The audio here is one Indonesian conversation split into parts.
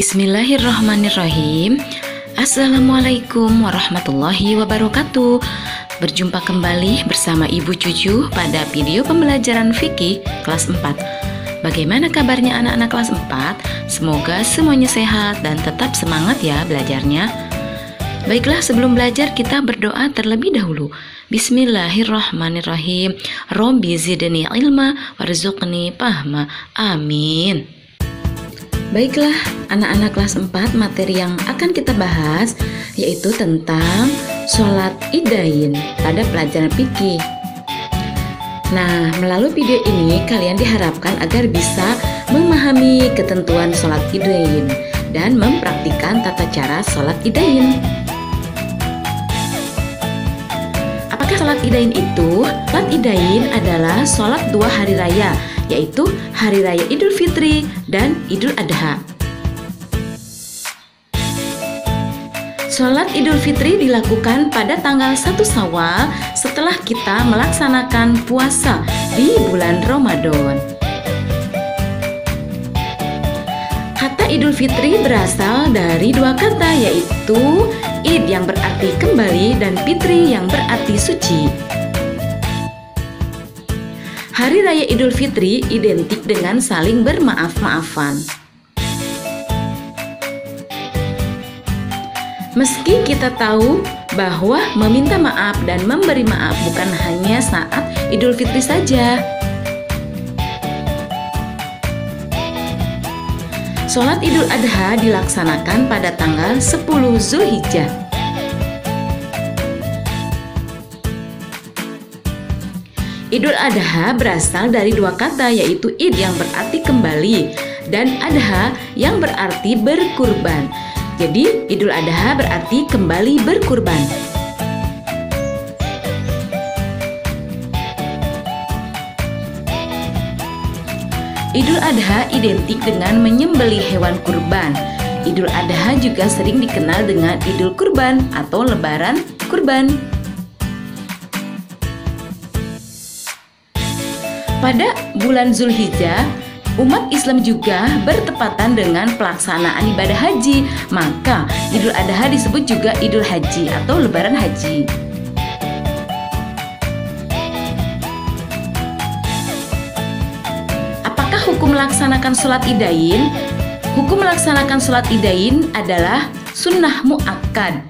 Bismillahirrahmanirrahim. Assalamualaikum warahmatullahi wabarakatuh. Berjumpa kembali bersama Ibu Cucu pada video pembelajaran fikih kelas 4. Bagaimana kabarnya anak-anak kelas 4? Semoga semuanya sehat dan tetap semangat ya belajarnya. Baiklah, sebelum belajar kita berdoa terlebih dahulu. Bismillahirrahmanirrahim. Robbi zidni ilma warzuqni fahma. Amin. Baiklah, anak-anak kelas 4, materi yang akan kita bahas yaitu tentang sholat idain pada pelajaran fikih. Nah, melalui video ini kalian diharapkan agar bisa memahami ketentuan sholat idain dan mempraktikkan tata cara sholat idain. Apakah sholat idain itu? Sholat idain adalah sholat 2 hari raya, yaitu Hari Raya Idul Fitri dan Idul Adha. Sholat Idul Fitri dilakukan pada tanggal 1 Syawal setelah kita melaksanakan puasa di bulan Ramadan. Kata Idul Fitri berasal dari 2 kata, yaitu Id yang berarti kembali dan Fitri yang berarti suci. Hari Raya Idul Fitri identik dengan saling bermaaf-maafan. Meski kita tahu bahwa meminta maaf dan memberi maaf bukan hanya saat Idul Fitri saja. Sholat Idul Adha dilaksanakan pada tanggal 10 Zulhijjah. Idul Adha berasal dari 2 kata, yaitu Id yang berarti kembali dan Adha yang berarti berkurban. Jadi Idul Adha berarti kembali berkurban. Idul Adha identik dengan menyembelih hewan kurban. Idul Adha juga sering dikenal dengan Idul Kurban atau Lebaran Kurban. Pada bulan Zulhijjah, umat Islam juga bertepatan dengan pelaksanaan ibadah haji. Maka Idul Adha disebut juga Idul Haji atau Lebaran Haji. Apakah hukum melaksanakan sholat idain? Hukum melaksanakan sholat idain adalah sunnah muakkad.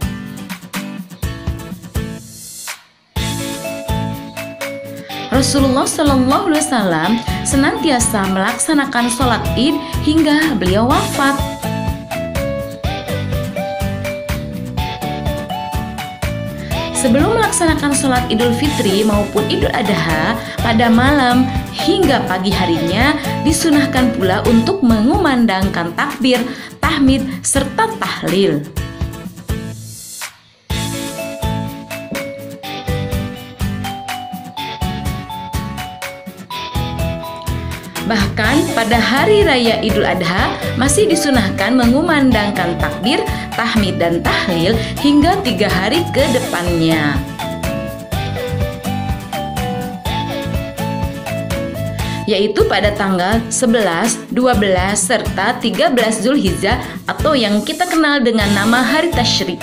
Rasulullah Shallallahu Alaihi Wasallam senantiasa melaksanakan sholat id hingga beliau wafat. Sebelum melaksanakan sholat Idul Fitri maupun Idul Adha, pada malam hingga pagi harinya disunahkan pula untuk mengumandangkan takbir, tahmid, serta tahlil. Bahkan pada hari raya Idul Adha masih disunahkan mengumandangkan takbir, tahmid, dan tahlil hingga 3 hari ke depannya. Yaitu pada tanggal 11, 12, serta 13 Zulhijjah atau yang kita kenal dengan nama Hari Tasyrik.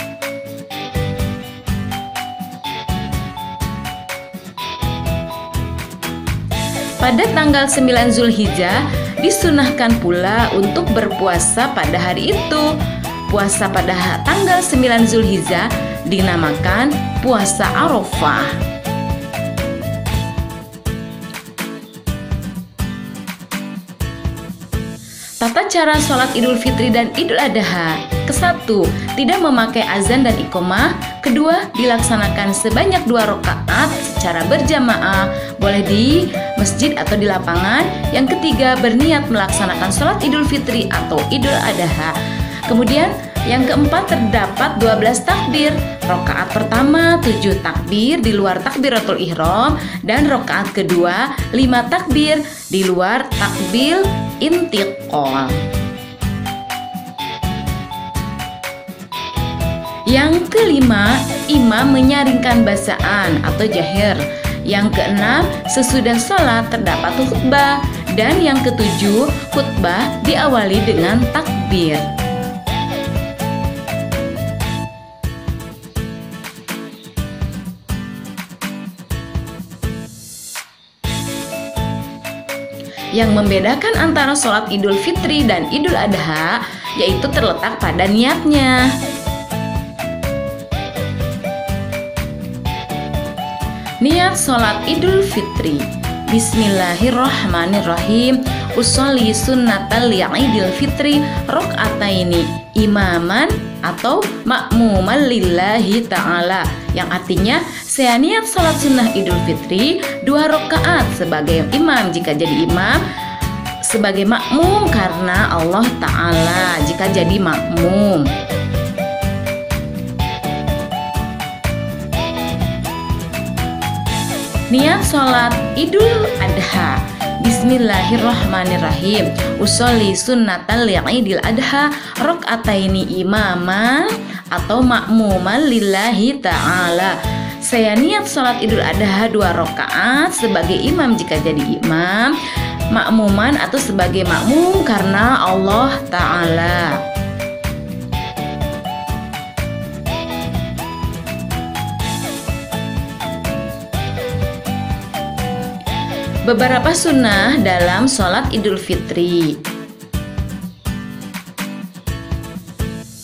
Pada tanggal 9 Zulhijjah disunahkan pula untuk berpuasa pada hari itu. Puasa pada tanggal 9 Zulhijjah dinamakan puasa Arafah. Tata cara sholat Idul Fitri dan Idul Adha: ke-1, tidak memakai azan dan iqamah. Kedua, dilaksanakan sebanyak 2 rakaat secara berjamaah, boleh di masjid atau di lapangan. Yang ketiga, berniat melaksanakan sholat Idul Fitri atau Idul Adha. Kemudian yang keempat, terdapat 12 takbir. Rakaat pertama 7 takbir di luar takbiratul ihram, dan rakaat kedua 5 takbir di luar takbir intiqal. Yang kelima, imam menyaringkan bacaan atau jahir. Yang keenam, sesudah sholat terdapat khutbah. Dan yang ketujuh, khutbah diawali dengan takbir. Yang membedakan antara sholat Idul Fitri dan Idul Adha yaitu terletak pada niatnya. Niat sholat Idul Fitri. Bismillahirrahmanirrahim. Usolli sunnatal li'idil fitri rok'ataini imaman atau makmuman lillahi ta'ala, yang artinya saya niat sholat sunnah Idul Fitri 2 rakaat sebagai imam jika jadi imam, sebagai makmum karena Allah Ta'ala jika jadi makmum. Niat sholat Idul Adha. Bismillahirrahmanirrahim. Usolli sunnatal li'idil adha rok'ataini imaman atau makmuman lillahi ta'ala. Saya niat sholat Idul Adha 2 rakaat sebagai imam jika jadi imam, makmuman atau sebagai makmum karena Allah Ta'ala. Beberapa sunnah dalam sholat Idul Fitri.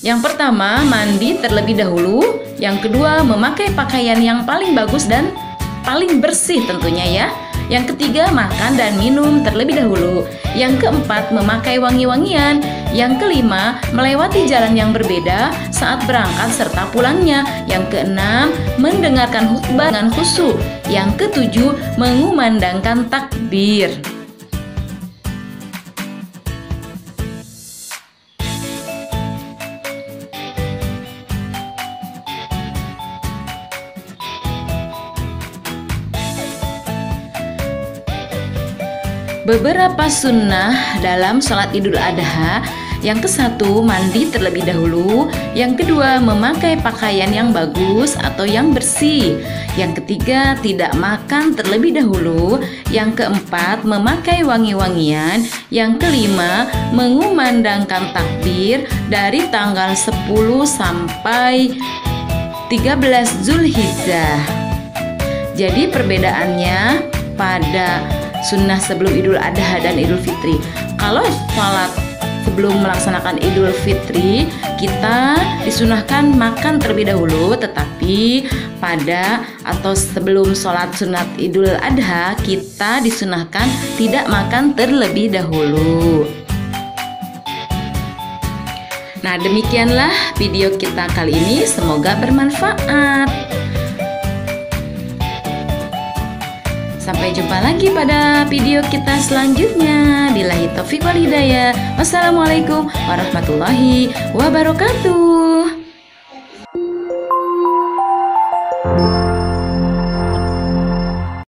Yang pertama, mandi terlebih dahulu. Yang kedua, memakai pakaian yang paling bagus dan paling bersih tentunya ya. Yang ketiga, makan dan minum terlebih dahulu. Yang keempat, memakai wangi-wangian. Yang kelima, melewati jalan yang berbeda saat berangkat serta pulangnya. Yang keenam, mendengarkan khutbah dengan khusyuk. Yang ketujuh, mengumandangkan takbir. Beberapa sunnah dalam sholat Idul Adha. Yang ke-1, mandi terlebih dahulu. Yang kedua, memakai pakaian yang bagus atau yang bersih. Yang ketiga, tidak makan terlebih dahulu. Yang keempat, memakai wangi-wangian. Yang kelima, mengumandangkan takbir dari tanggal 10 sampai 13 Zulhijjah. Jadi perbedaannya pada sunnah sebelum Idul Adha dan Idul Fitri. Kalau sholat sebelum melaksanakan Idul Fitri, kita disunahkan makan terlebih dahulu, tetapi pada atau sebelum sholat sunat Idul Adha, kita disunahkan tidak makan terlebih dahulu. Nah, demikianlah video kita kali ini, semoga bermanfaat. Sampai jumpa lagi pada video kita selanjutnya. Billahi taufiq wal hidayah. Wassalamualaikum warahmatullahi wabarakatuh.